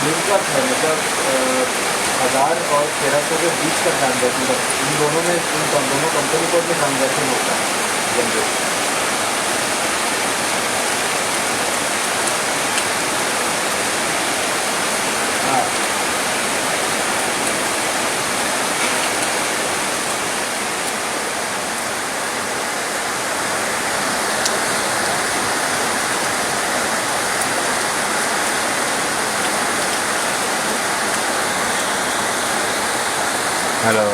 Linkup है, मतलब 1000 और 1300 के बीच का ट्रांजैक्शन, मतलब इन दोनों में दोनों कंपनी कोड में ट्रांजैक्शन होता है जनरली। हाँ। हेलो।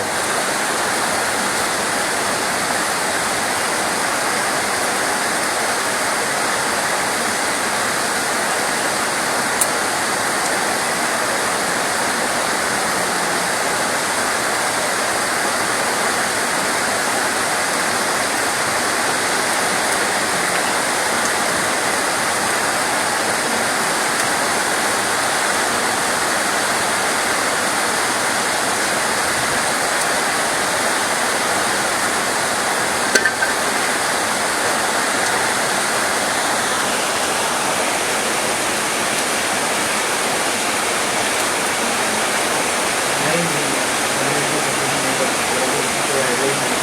नहीं नहीं, मैंने इसको पसंद नहीं करता, मेरा तो इसमें कोई आइडिया ही नहीं।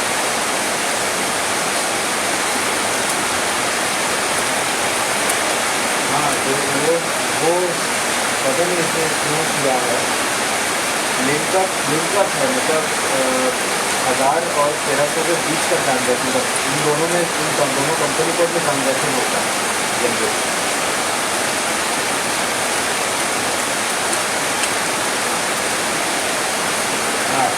हाँ, तो वो पता नहीं इसने क्यों किया है। लिंकअप है, मतलब 1000 और 1300 के बीच का ट्रांजैक्शन, मतलब इन दोनों में दोनों कंपनी कोड में ट्रांजैक्शन होता है जनरली। हाँ।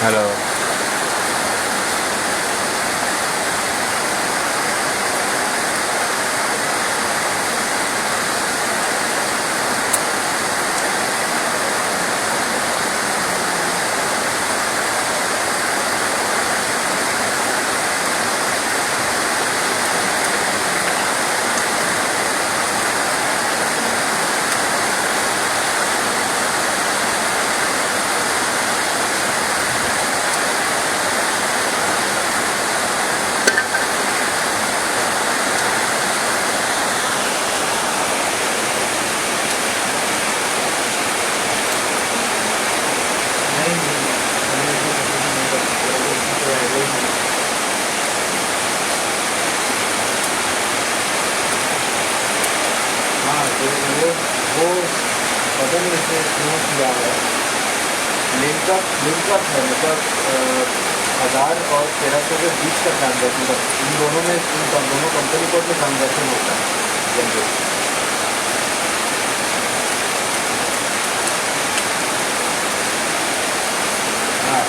हेलो। नहीं नहीं, मैंने इसको पसंद नहीं करता, मेरा तो इसमें कोई आइडिया ही नहीं। हाँ, तो वो पता नहीं इसने क्यों किया है। लिंकअप है, मतलब 1000 और 1300 के बीच का ट्रांजैक्शन, मतलब इन दोनों में दोनों कंपनी कोड में ट्रांजैक्शन होता है जनरली। हाँ।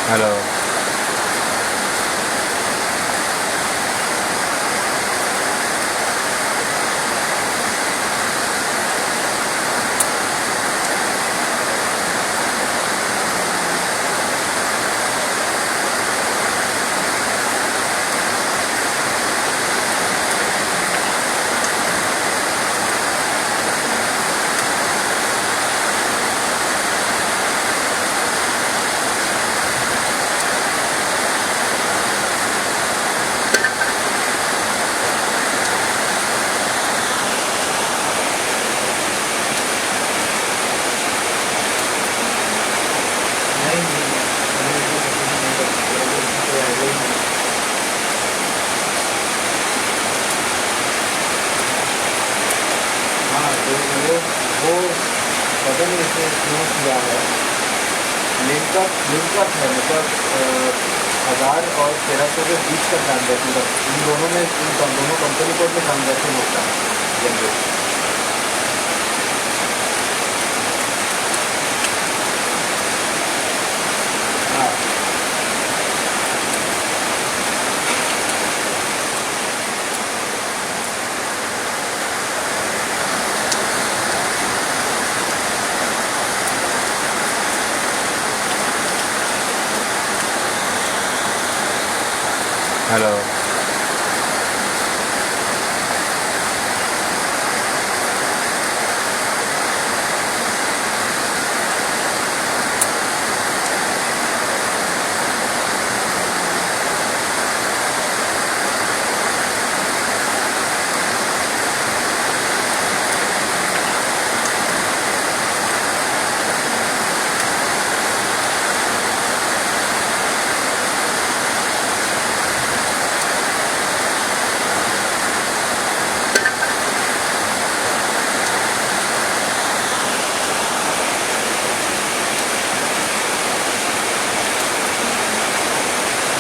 हेलो। नहीं नहीं, मैंने इसको पसंद नहीं करता, मेरा तो इसमें कोई आइडिया ही नहीं। हाँ, तो वो पता नहीं इसने क्यों किया है। लिंकअप है, मतलब 1000 और 1300 के बीच का ट्रांजैक्शन, मतलब इन दोनों में दोनों कंपनी कोड में ट्रांजैक्शन होता है जनरली। हाँ। हेलो।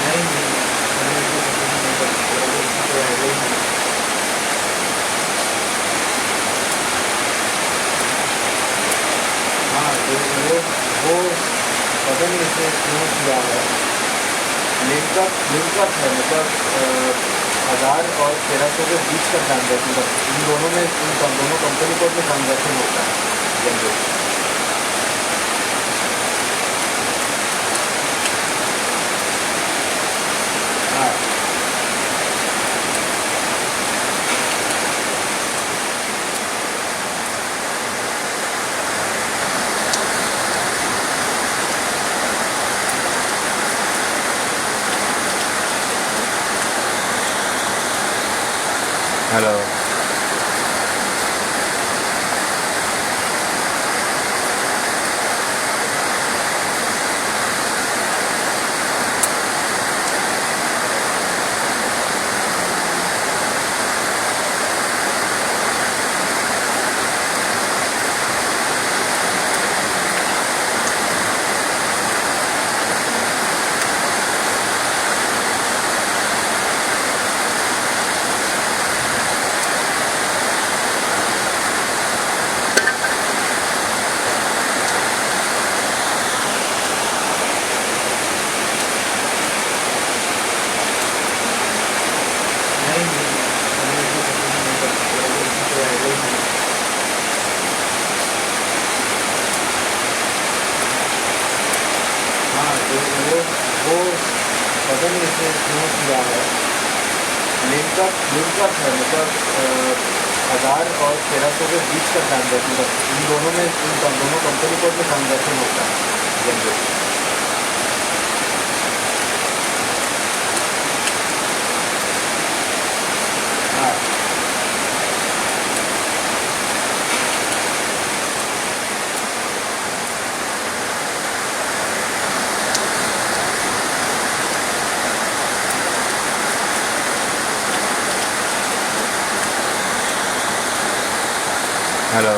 नहीं नहीं, मैंने इसको पसंद नहीं करती, मेरा तो इसमें कोई आइडिया ही नहीं। हाँ, वो पता नहीं इसने क्यों किया है। लिंकअप है, मतलब 1000 और 1300 के बीच का ट्रांजैक्शन, मतलब इन दोनों में, इन दोनों कंपनी कोड में ट्रांजैक्शन होता है जनरली। हाँ। हेलो। नहीं नहीं, मैंने इसको पसंद नहीं करती, मेरा तो इसमें कोई आइडिया ही नहीं। हाँ, वो पता नहीं इसने क्यों किया है। लिंकअप है, मतलब 1000 और 1300 के बीच का ट्रांजैक्शन, मतलब इन दोनों में, इन दोनों कंपनी कोड में ट्रांजैक्शन होता है जनरली। हाँ। हेलो।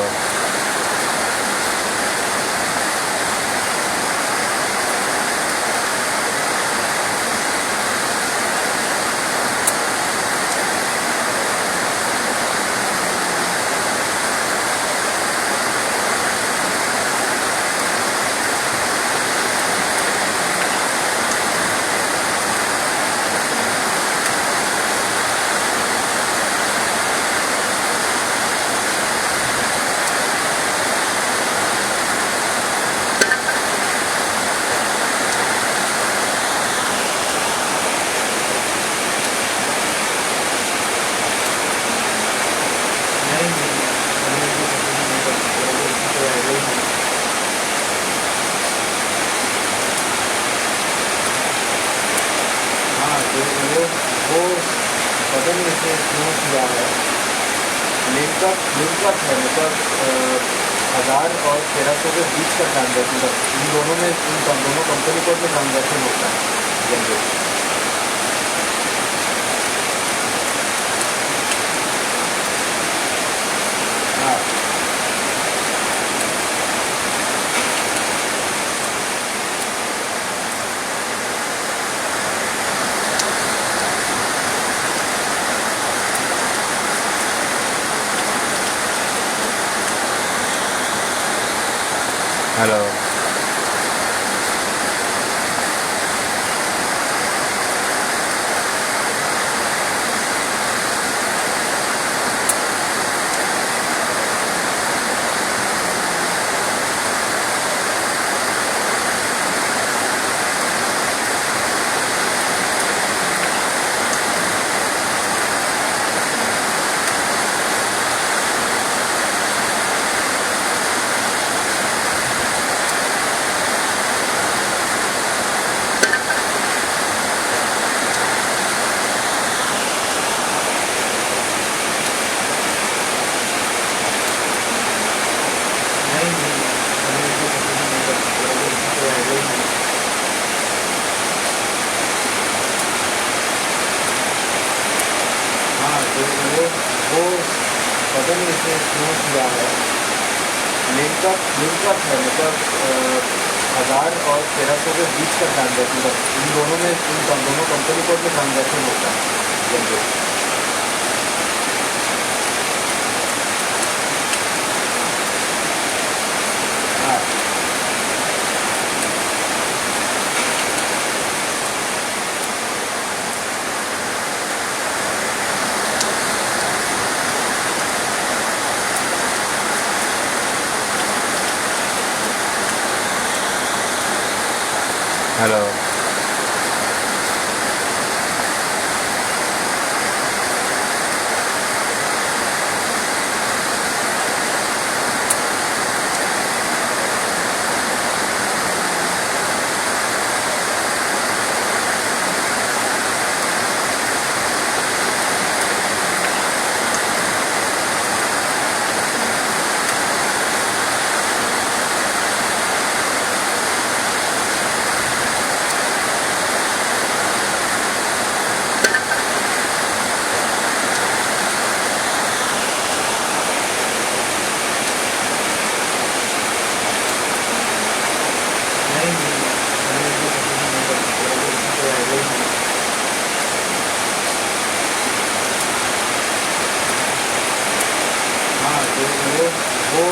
नहीं नहीं, मैंने इसको पसंद नहीं करती, मेरा तो इसमें कोई आइडिया ही नहीं। हाँ, वो पता नहीं इसने क्यों किया है। लिंकअप है, मतलब 1000 और 1300 के बीच का ट्रांजैक्शन, मतलब इन दोनों में, इन दोनों कंपनी कोड में ट्रांजैक्शन होता है जनरली। हाँ। हेलो। नहीं इसे क्यों किया है। लिंकअप है मतलब 1000 और 1300 के बीच का ट्रांजैक्शन, मतलब इन दोनों में इन दोनों कंपनी कोड में ट्रांजैक्शन होता है जनरली। हाँ हेलो। नहीं नहीं हाँ तो वो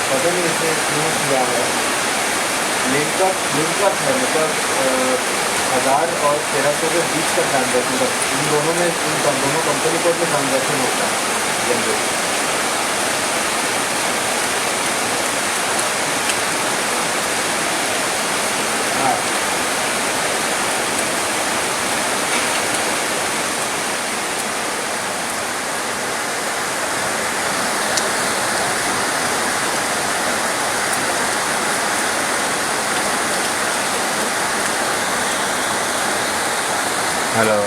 पता नहीं इसे क्यों किया है। लिंकअप है मतलब 1000 और 1300 के बीच का ट्रांजैक्शन, मतलब इन दोनों में इन दोनों कंपनी कोड में ट्रांजैक्शन होता है जनरली। हाँ हेलो।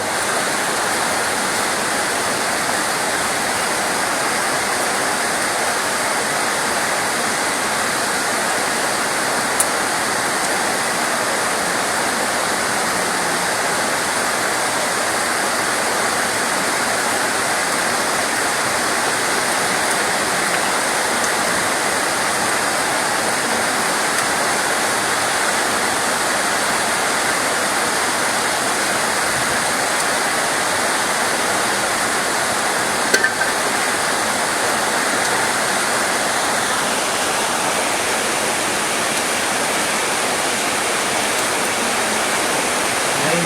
नहीं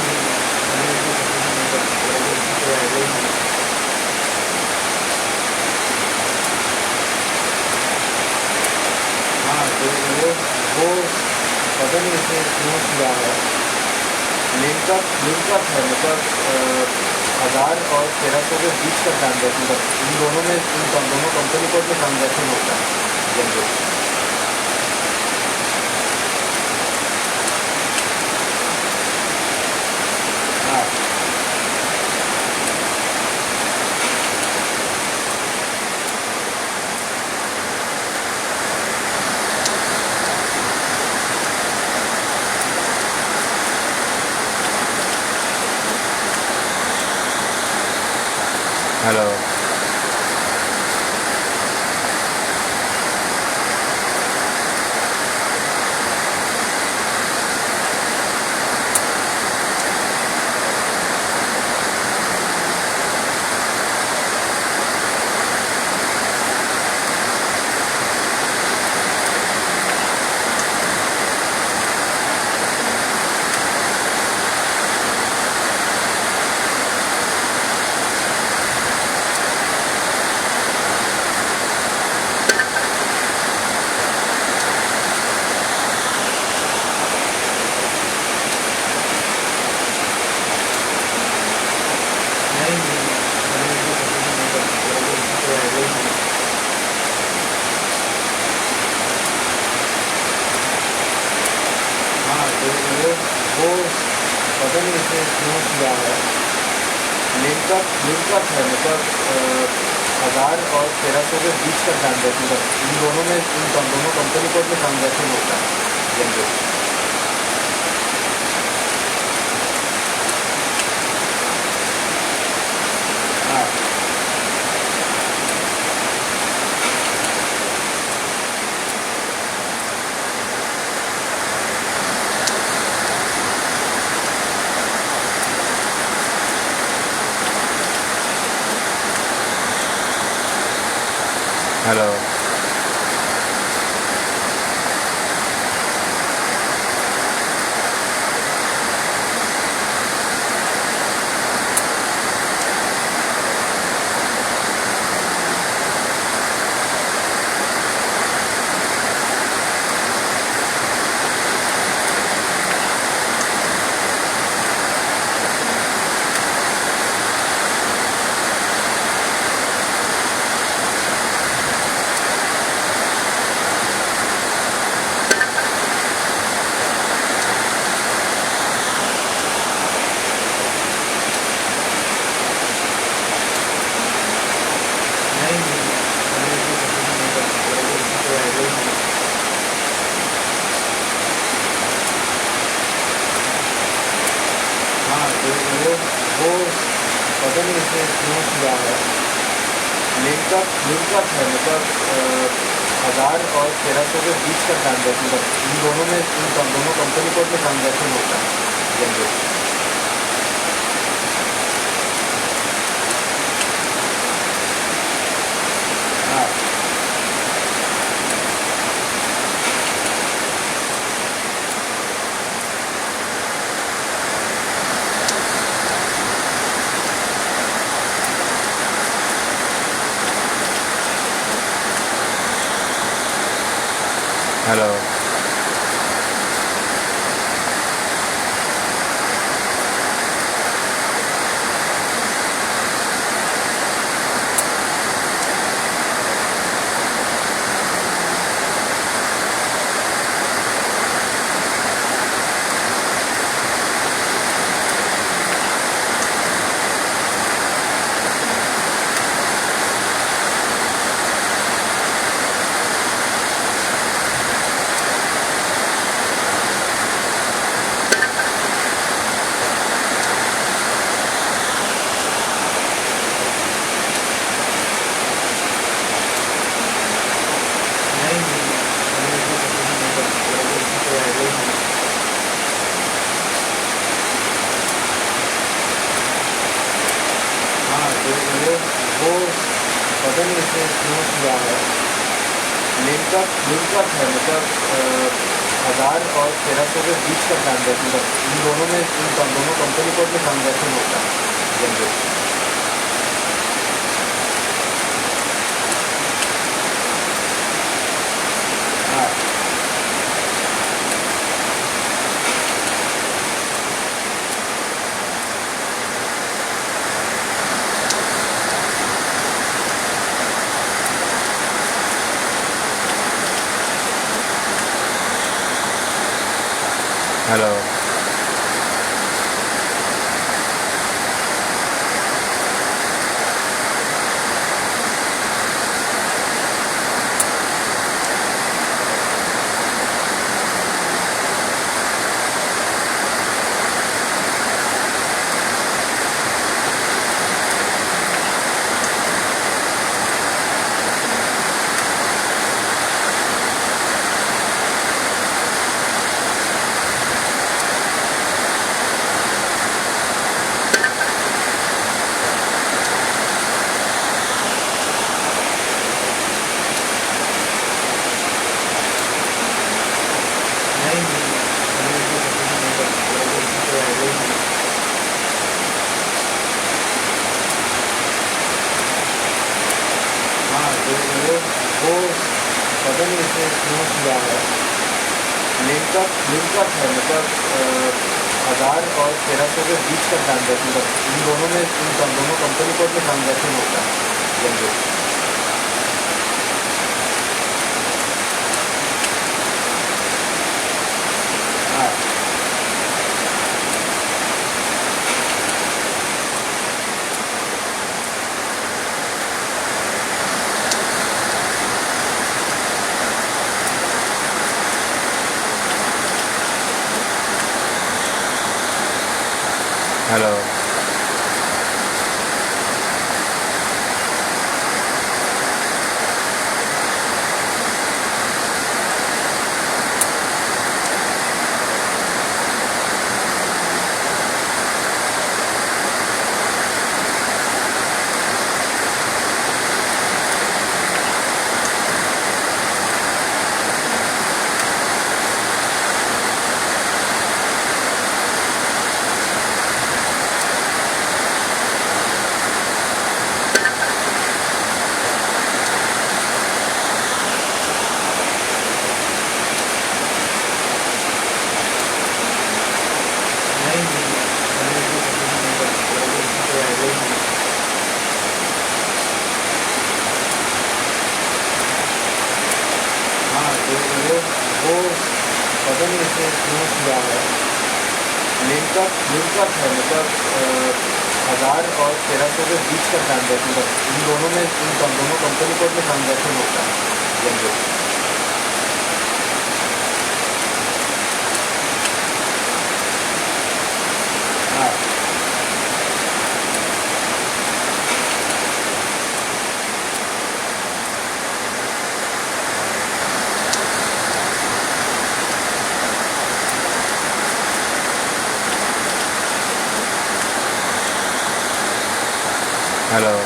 हाँ तो वो पता नहीं इसे क्यों किया है। लिंकअप है मतलब 1000 और 1300 के बीच का ट्रांजैक्शन, मतलब इन दोनों में इन दोनों कंपनी कोड में ट्रांजैक्शन होता है जनरली। हाँ हेलो। हाँ तो वो पता नहीं इसे क्यों किया है। लिंकअप है मतलब 1000 और 1300 के बीच का ट्रांजैक्शन, मतलब इन दोनों में इन दोनों कंपनी कोड में ट्रांजैक्शन होता है जनरली। हाँ हेलो। नहीं नहीं, हमें इसमें कंपनी नहीं करना पड़ेगा, इसमें कोई आइडिया ही नहीं है। हाँ तो वो पता नहीं इसने क्यों किया है। लिंकअप है, मतलब 1000 और 1300 के बीच का ट्रांजेक्शन, मतलब इन दोनों में दोनों कंपनी कोड में ट्रांजेक्शन होता है जनरली। हाँ हेलो। नहीं नहीं, हमें इसमें कंपनी नहीं करना पड़ेगा, इसमें कोई आइडिया ही नहीं है। हाँ तो वो पता नहीं इसने क्यों किया है। लिंकअप है, मतलब 1000 और 1300 के बीच का ट्रांजेक्शन, मतलब इन दोनों में दोनों कंपनी कोड में ट्रांजेक्शन होता है जनरली। हाँ हेलो। नहीं नहीं, हमें इसमें कंपनी नहीं करना पड़ेगा, इसमें कोई आइडिया ही नहीं है। हाँ तो वो पता नहीं इसने क्यों किया है। लिंकअप है, मतलब 1000 और 1300 के बीच का ट्रांजेक्शन, मतलब इन दोनों में दोनों कंपनी कोड में ट्रांजेक्शन होता है जनरली। हाँ हेलो। तो वो पता नहीं इसने क्यों किया है। लिंकअप है मतलब 1000 और 1300 के बीच का ट्रांजैक्शन, मतलब इन दोनों में दोनों कंपनी कोड में ट्रांजैक्शन होता है जनरली। हाँ हेलो।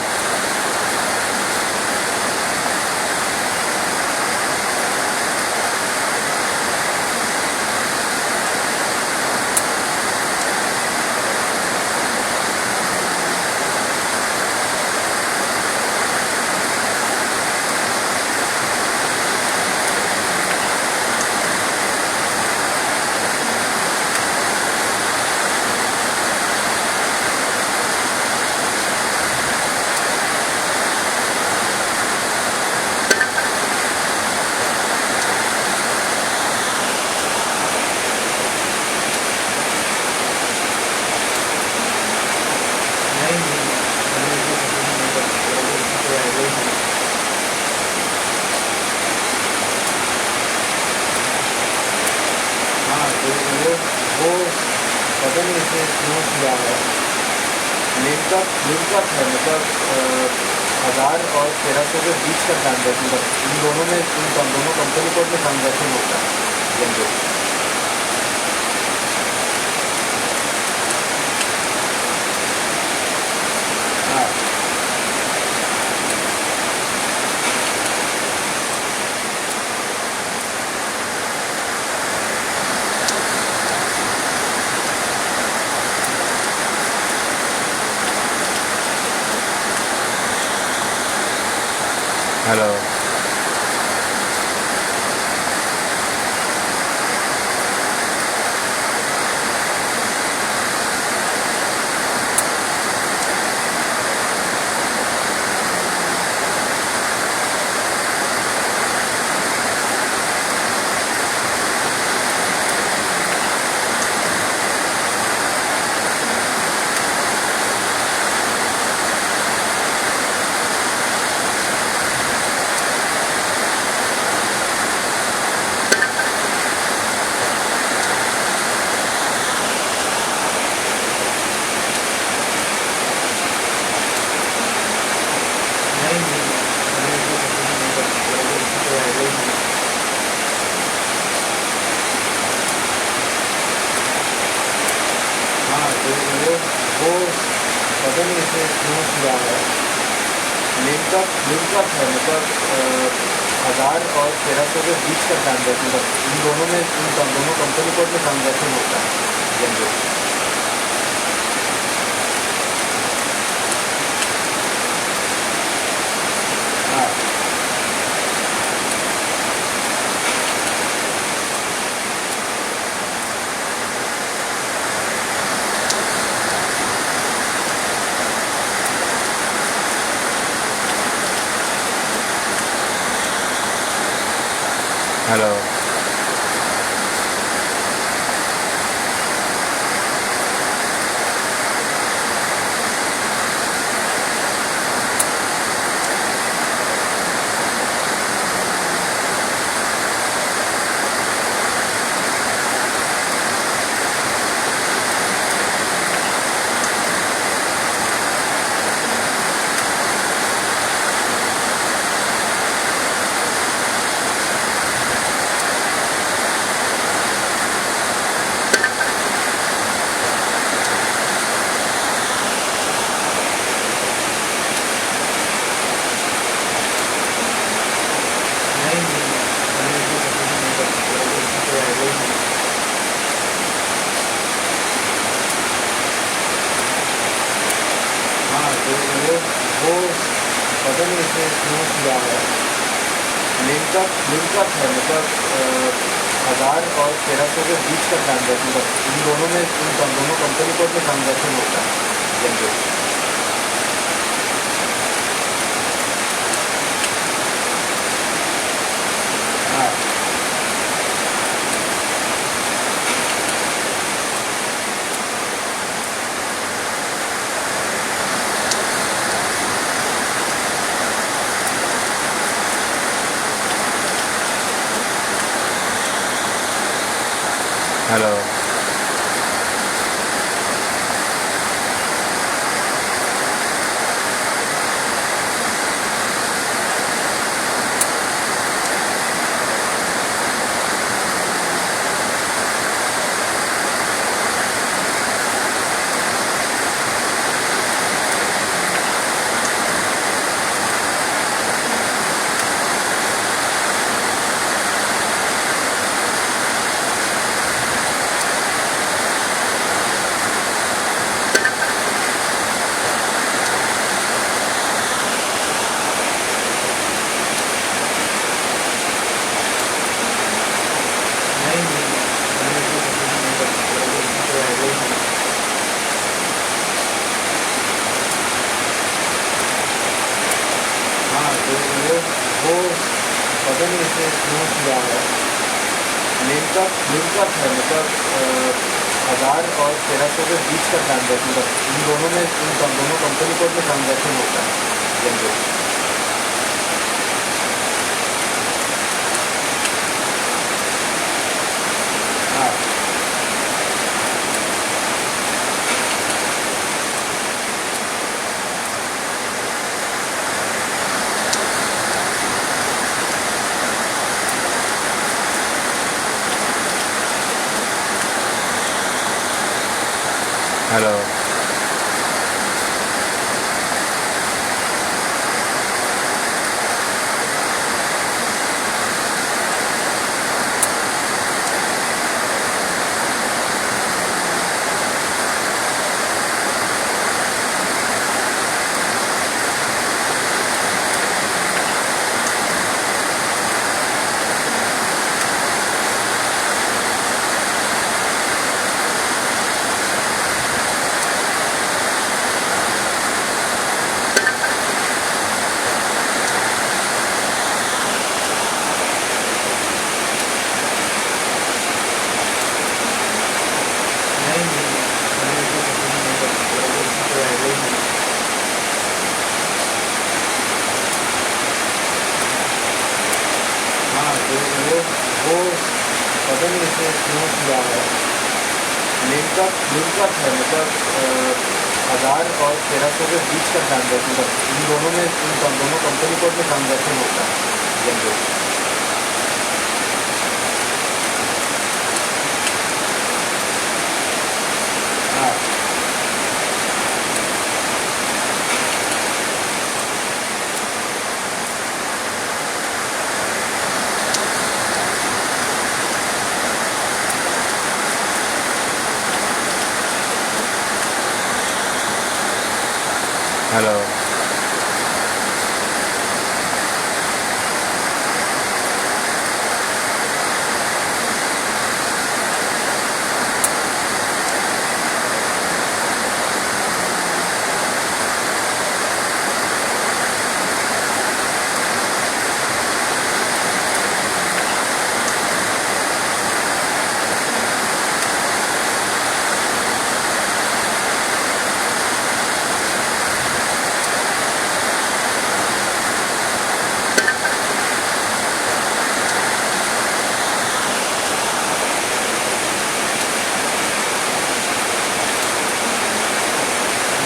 नहीं नहीं, मैंने इसको पसंद नहीं करता, मेरे को इसकी कोई आइडिया ही नहीं। हाँ तो वो पता नहीं इसने क्यों किया है। लिंकअप है मतलब 1000 और 1300 के बीच का ट्रांजैक्शन, मतलब इन दोनों में दोनों कंपनी कोड में ट्रांजैक्शन होता है जनरली। हाँ हेलो। नहीं नहीं, मैंने इसको पसंद नहीं करता, मेरे को इसकी कोई आइडिया ही नहीं। हाँ तो वो पता नहीं इसने क्यों किया है। लिंकअप है मतलब 1000 और 1300 के बीच का ट्रांजैक्शन, मतलब इन दोनों में दोनों कंपनी कोड में ट्रांजैक्शन होता है जनरली। हाँ हेलो। नहीं नहीं, मैंने इसको पसंद नहीं करता, मेरे को इसकी कोई आइडिया ही नहीं। हाँ तो वो पता नहीं इसने क्यों किया है। लिंकअप है मतलब 1000 और 1300 के बीच का ट्रांजैक्शन, मतलब इन दोनों में दोनों कंपनी कोड में ट्रांजैक्शन होता है जनरली। हाँ हेलो। नहीं नहीं, मैंने इसको कंटिन्यू नहीं करना, मेरा तो इसमें कोई आइडिया ही नहीं है। हाँ तो वो पता नहीं इसने क्यों किया है। लिंकअप है, मतलब 1000 और 1300 के बीच का ट्रांजेक्शन, मतलब इन दोनों में दोनों कंपनी कोड में ट्रांजेक्शन होता है जनरली। हाँ हेलो। नहीं नहीं, मैंने इसको कंटिन्यू नहीं करना, मेरा तो इसमें कोई आइडिया ही नहीं है। हाँ तो वो पता नहीं इसने क्यों किया है। लिंकअप है, मतलब 1000 और 1300 के बीच का ट्रांजेक्शन, मतलब इन दोनों में दोनों कंपनी कोड में ट्रांजेक्शन होता है जनरली। हाँ हेलो।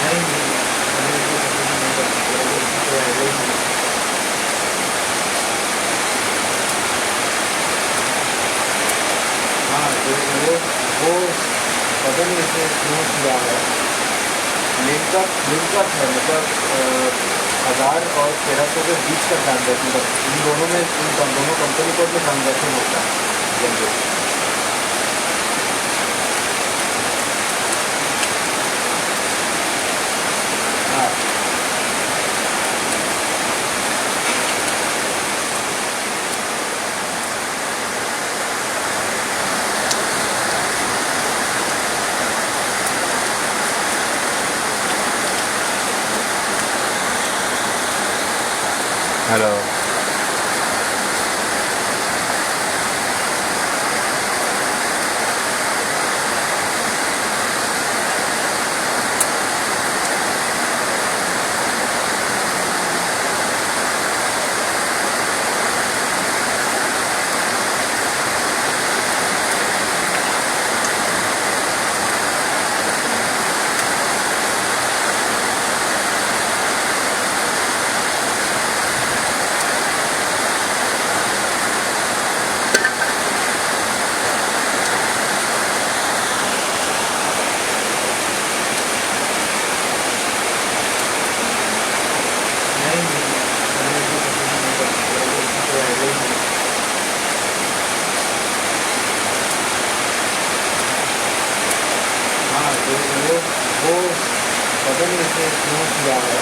नहीं नहीं, मैंने इसको कंटिन्यू नहीं करना, मेरा तो इसमें कोई आइडिया ही नहीं है। हाँ तो वो पता नहीं इसने क्यों किया है। लिंकअप है, मतलब 1000 और 1300 के बीच का ट्रांजेक्शन, मतलब इन दोनों में दोनों कंपनी कोड में ट्रांजेक्शन होता है जनरली। हाँ हेलो। नहीं इसे क्यों किया है।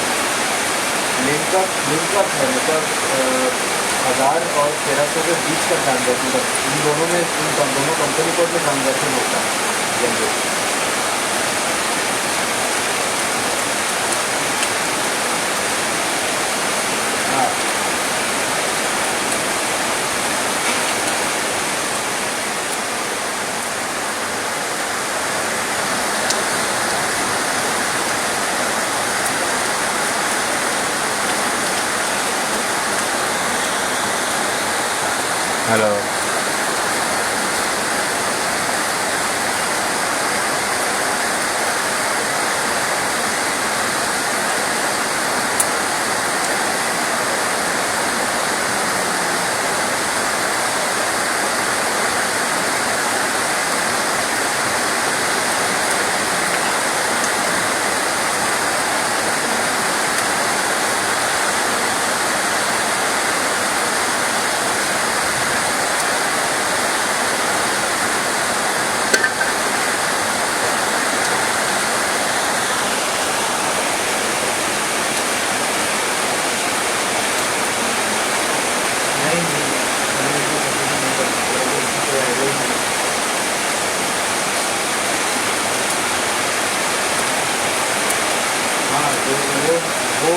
लिंकअप है मतलब 1000 और 1300 के बीच का ट्रांजैक्शन, मतलब इन दोनों में दोनों कंपनी कोड में ट्रांजैक्शन होता है जनरली। हाँ हेलो। नहीं नहीं, मैंने इसको पसंद नहीं करता, मेरे को इसकी कोई आइडिया ही नहीं। हाँ तो वो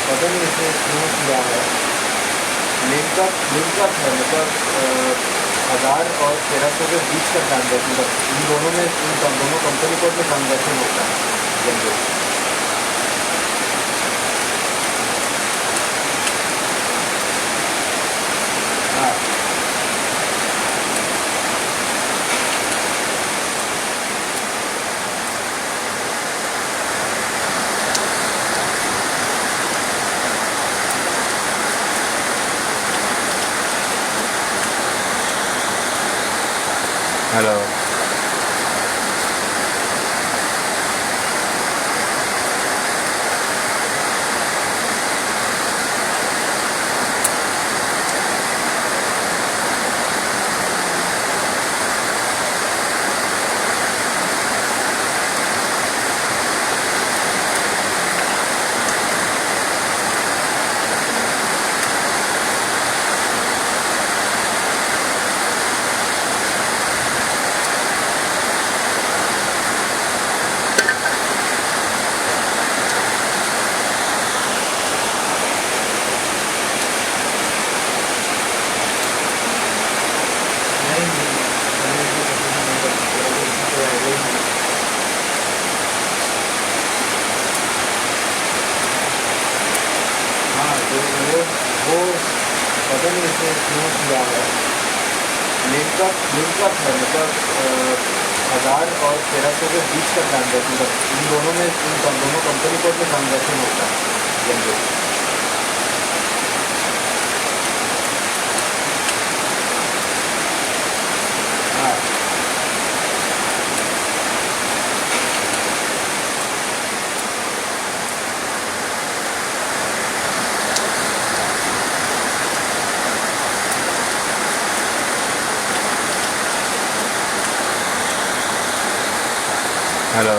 पता नहीं इसने क्यों किया है। लिंकअप है मतलब 1000 और 1300 के बीच का ट्रांजैक्शन, मतलब इन दोनों में दोनों कंपनी कोड में ट्रांजैक्शन होता है जनरली। हाँ हेलो। नहीं नहीं, मैंने इसको पसंद नहीं करता, मेरे को इसकी कोई आइडिया ही नहीं। हाँ तो वो पता नहीं इसने क्यों किया है। लिंकअप है मतलब 1000 और 1300 के बीच का ट्रांजैक्शन, मतलब इन दोनों में दोनों कंपनी कोड में ट्रांजैक्शन होता है जनरली। हाँ हेलो।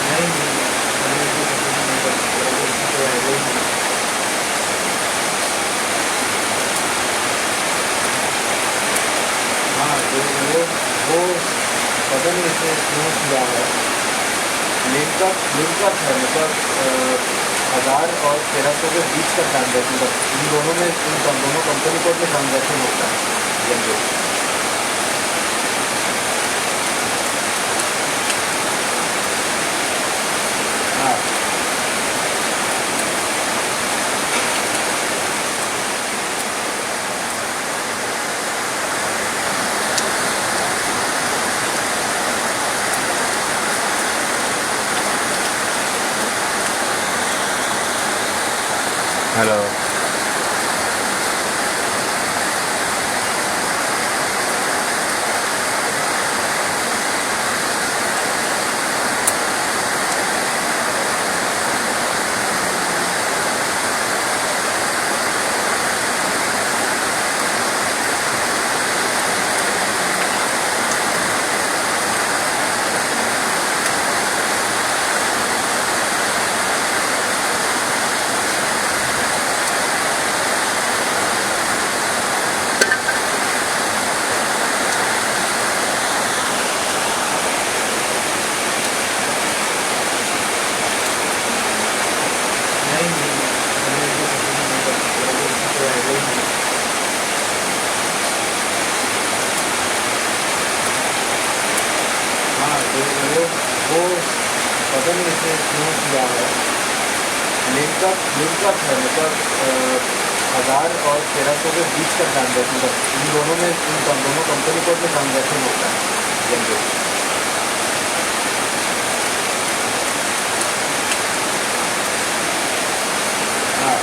नहीं नहीं, मैंने इसको पसंद नहीं करता, मेरे को इसकी कोई आइडिया ही नहीं। हाँ तो वो पता नहीं इसने क्यों किया है। लिंकअप है मतलब 1000 और 1300 के बीच का ट्रांजैक्शन, मतलब इन दोनों में दोनों कंपनी कोड में ट्रांजैक्शन होता है जनरली। हाँ हेलो। नहीं नहीं, मैंने भी पसंद नहीं करती, मेरा तो उसमें कोई आइडिया ही नहीं है। हाँ, तो वो पता नहीं इसने क्यों किया है। लिंकअप है, मतलब 1000 और 1300 के बीच का ट्रांजैक्शन, मतलब इन दोनों में दोनों कंपनी कोड में ट्रांजैक्शन होता है जनरली। हाँ।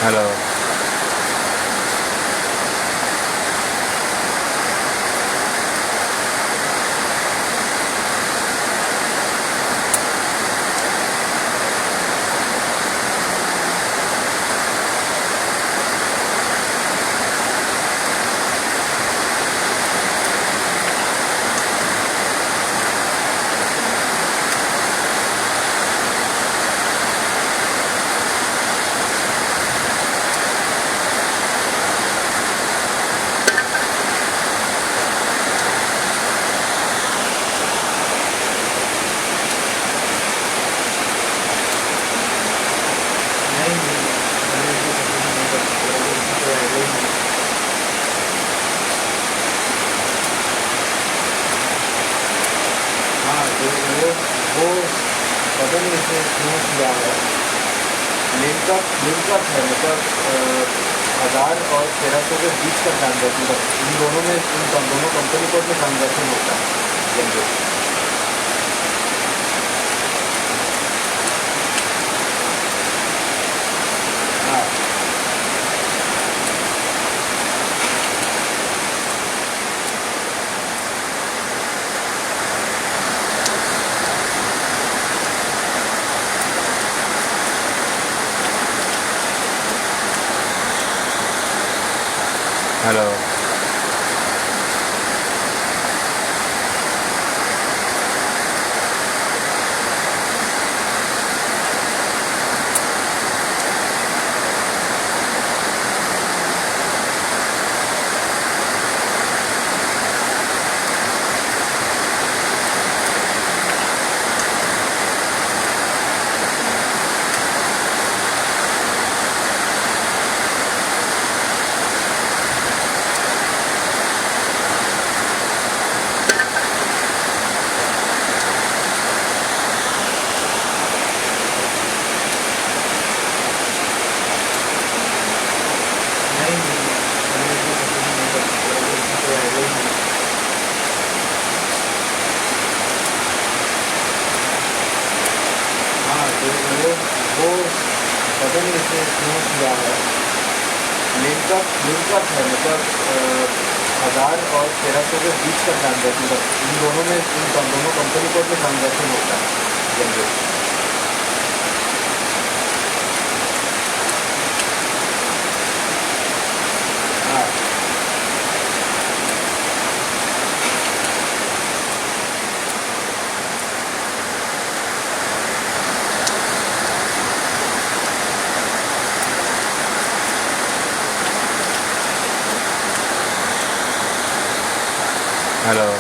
हेलो। नहीं नहीं, मैंने भी पसंद नहीं करती, मेरा तो उसमें कोई आइडिया ही नहीं है। हाँ, तो वो पता नहीं इसने क्यों किया है। लिंकअप है, मतलब 1000 और 1300 के बीच का ट्रांजैक्शन, मतलब इन दोनों में दोनों कंपनी कोड में ट्रांजैक्शन होता है जनरली। हाँ। हेलो। नहीं नहीं, मैंने भी पसंद नहीं करती, मेरा तो उसमें कोई आइडिया ही नहीं है। हाँ, तो वो पता नहीं इसने क्यों किया है। लिंकअप है, मतलब 1000 और 1300 के बीच का ट्रांजैक्शन, मतलब इन दोनों में दोनों कंपनी कोड में ट्रांजैक्शन होता है जनरली। हाँ। हेलो।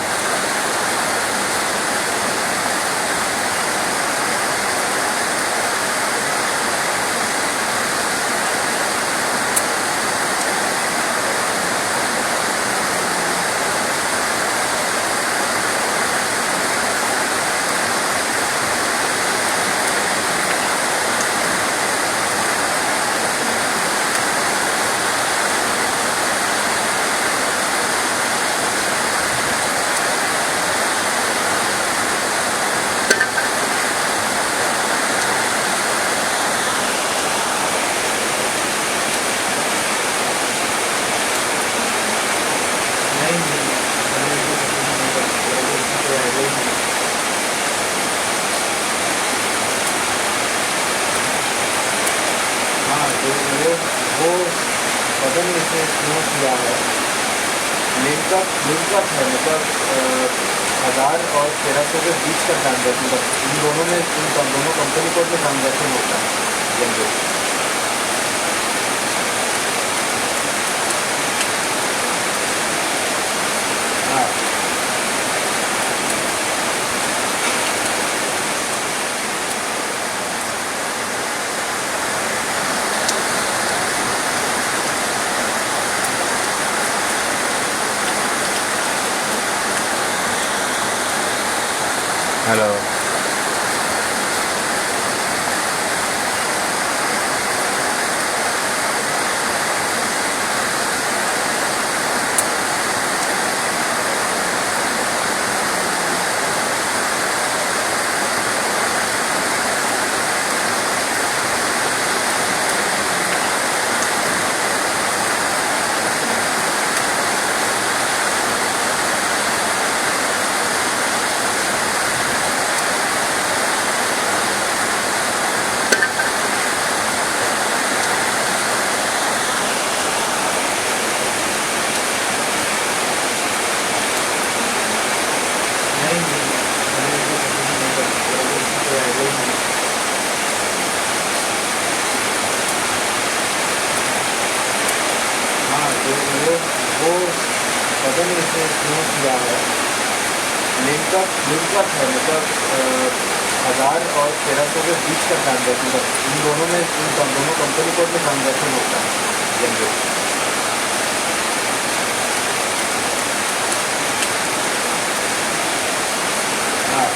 क्यों किया है, लिंकअप है, मतलब 1000 और 1300 के बीच का ट्रांजैक्शन, मतलब इन दोनों में दोनों कंपनी कोड में ट्रांजैक्शन होता है जनरली। हाँ हेलो। नहीं नहीं, मैंने इसको पसंद नहीं करता, मेरे को इसमें कोई आइडिया ही नहीं। हाँ तो वो पता नहीं इसने क्यों किया है, लिंकअप है, मतलब 1000 और 1300 के बीच का ट्रांजैक्शन, मतलब इन दोनों में दोनों कंपनी कोड में ट्रांजैक्शन होता है जनरली। हाँ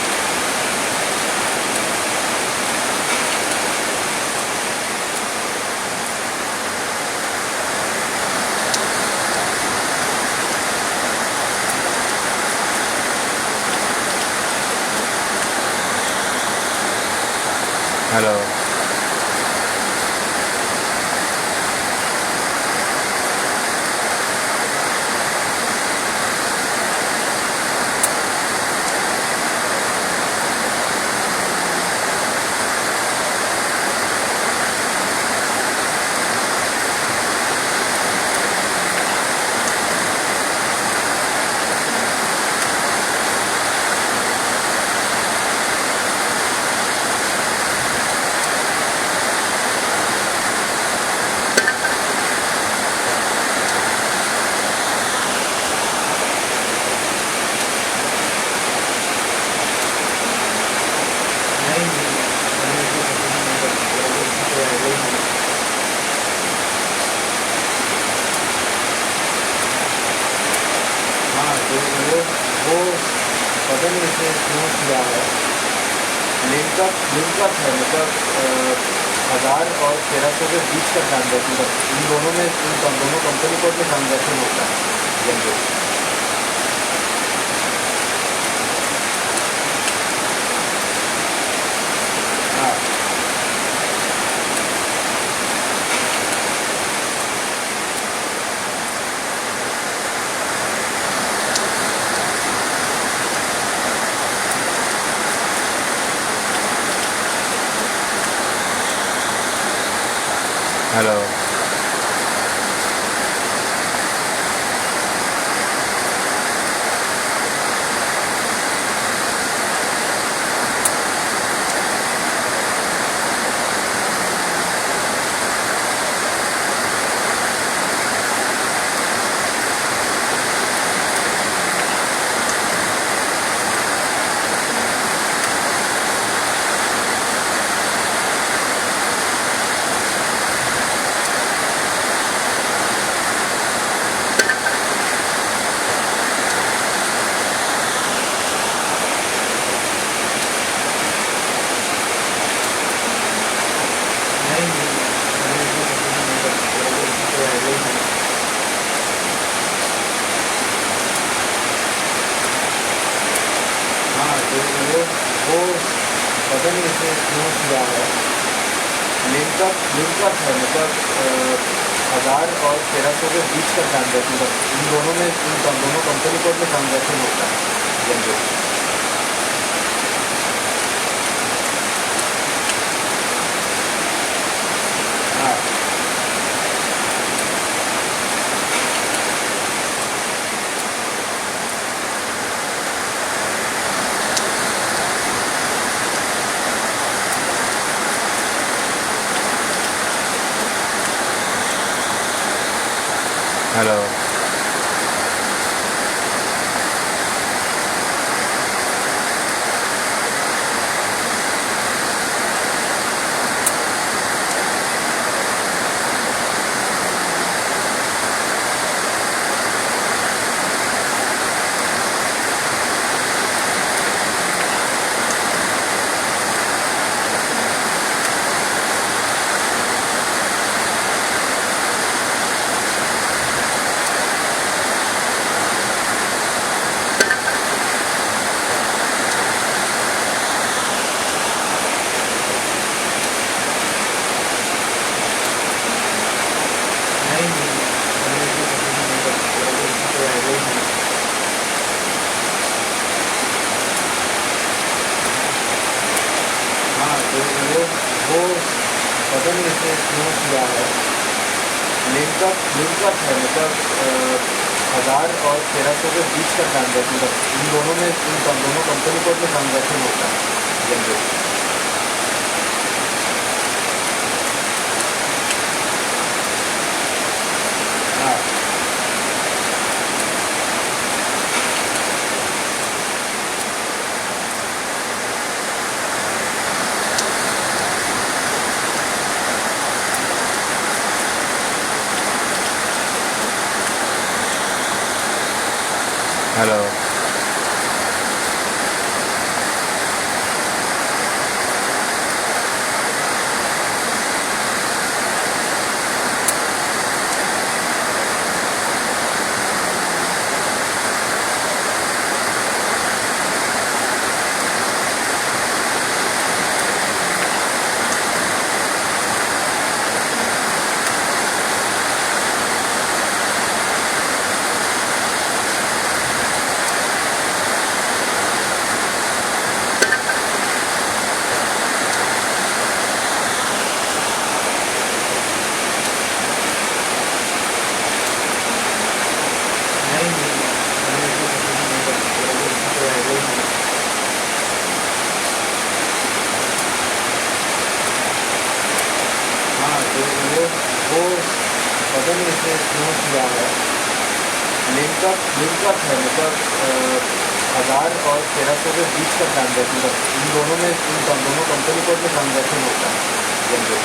हेलो। नहीं नहीं, मैंने इसको पसंद नहीं करता, मेरे को इसमें कोई आइडिया ही नहीं। हाँ तो वो पता नहीं इसने क्यों किया है, लिंकअप है, मतलब 1000 और 1300 के बीच का ट्रांजैक्शन, मतलब इन दोनों में दोनों कंपनी कोड में ट्रांजैक्शन होता है जनरली। हाँ हेलो। नहीं नहीं, मैंने इसको पसंद नहीं करता, मेरे को इसमें कोई आइडिया ही नहीं। हाँ तो वो पता नहीं इसने क्यों किया है, लिंकअप है, मतलब 1000 और 1300 के बीच का ट्रांजैक्शन, मतलब इन दोनों में दोनों कंपनी कोड में ट्रांजैक्शन होता है जनरली। हाँ हेलो। नहीं, मैंने इसको पसंद नहीं करता, इसमें कोई आइडिया ही नहीं। हाँ, तो वो पता नहीं इसने क्यों किया है। लिंकअप है, मतलब 1000 और 1300 के बीच का ट्रांजैक्शन, मतलब इन दोनों में दोनों कंपनी कोड में ट्रांजैक्शन होता है जनरली। हाँ, हेलो। नहीं, मैंने इसको पसंद नहीं करता, इसमें कोई आइडिया ही नहीं। हाँ, तो वो पता नहीं इसने क्यों किया है। लिंकअप है, मतलब 1000 और 1300 के बीच का ट्रांजैक्शन, मतलब इन दोनों कंपनी कोड में ट्रांजैक्शन होता है जनरली।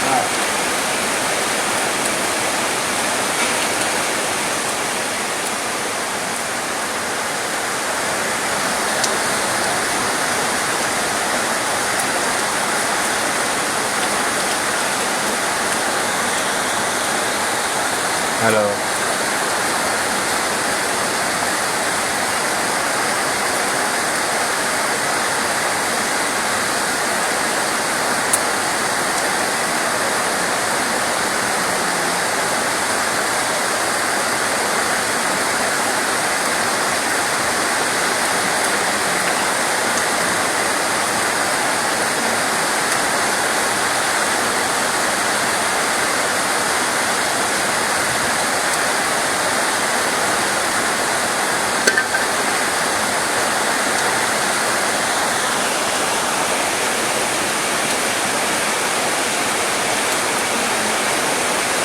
हाँ, हेलो।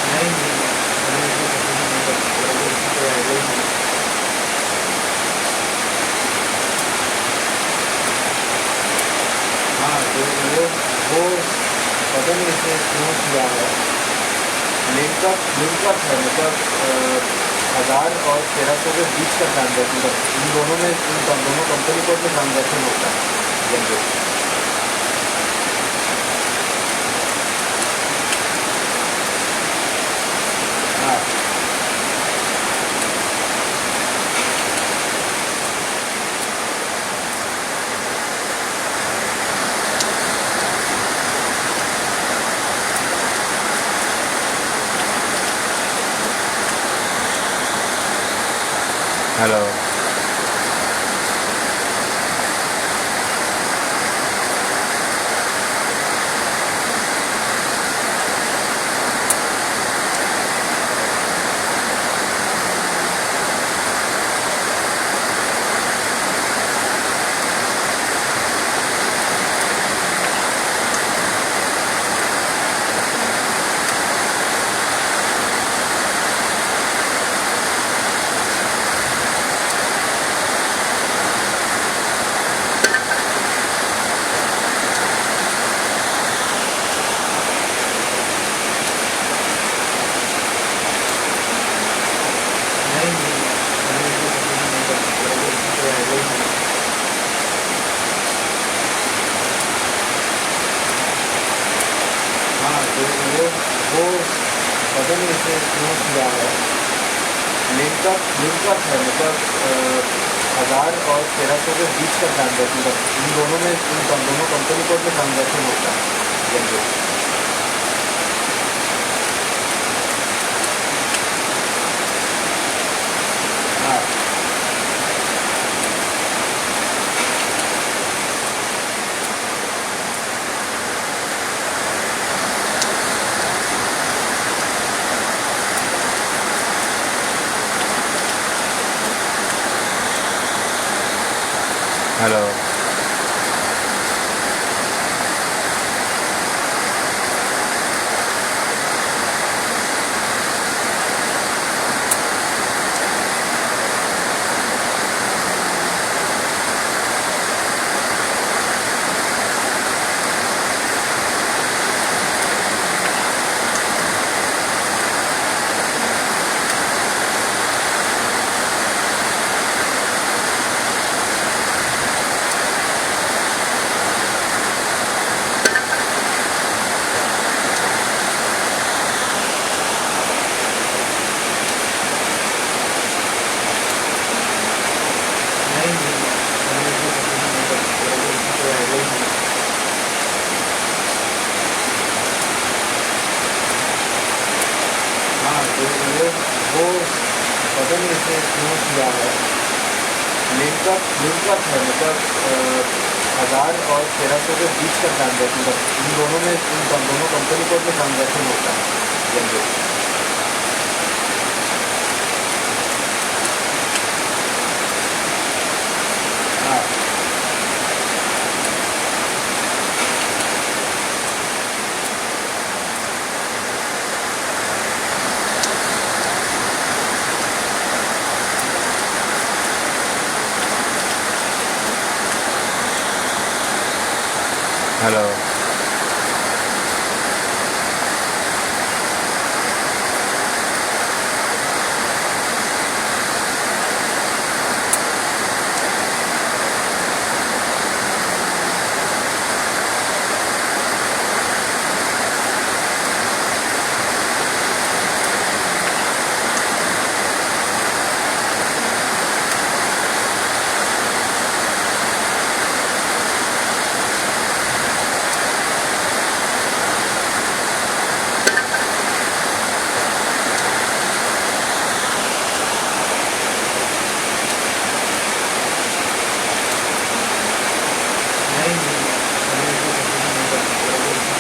नहीं, मैंने इसको पसंद नहीं करता, इसमें कोई आइडिया ही नहीं। हाँ, तो वो पता नहीं इसने क्यों किया है। लिंकअप है, मतलब 1000 और 1300 के बीच का ट्रांजैक्शन, मतलब दोनों कंपनी कोड में ट्रांजैक्शन होता है जनरली। हाँ, हेलो। वो पता नहीं इसे क्यों किया है। लिंकअप है मतलब 1000 और 1300 के बीच का ट्रांजैक्शन, मतलब इन दोनों में दोनों कंपनी कोड में ट्रांजैक्शन होता है जनरली। हाँ हेलो। नहीं हमें तो पता नहीं, मतलब कोई आइडिया ही नहीं। हाँ तो वो पता नहीं इसे क्यों किया है। लिंकअप है मतलब 1000 और 1300 के बीच का ट्रांजैक्शन, मतलब इन दोनों में दोनों कंपनी कोड में ट्रांजैक्शन होता है जनरली। हाँ हेलो। नहीं हमें तो पता नहीं, मतलब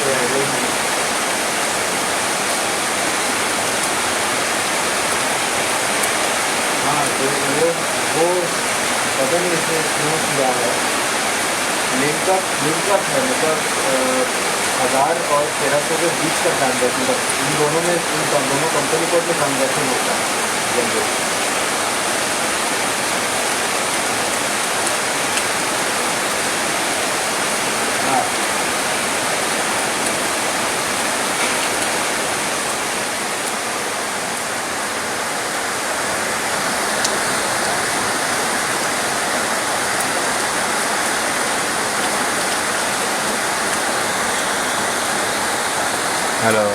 कोई आइडिया ही नहीं। हाँ तो वो पता नहीं इसे क्यों किया है। लिंकअप है मतलब 1000 और 1300 के बीच का ट्रांजैक्शन, मतलब इन दोनों में दोनों कंपनी कोड में ट्रांजैक्शन होता है जनरली। हाँ हेलो।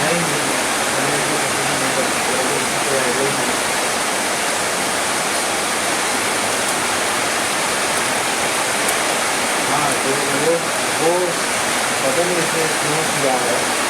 नहीं हमें तो पता नहीं, मतलब कोई आइडिया ही नहीं। हाँ तो वो पता नहीं इसे क्यों किया है।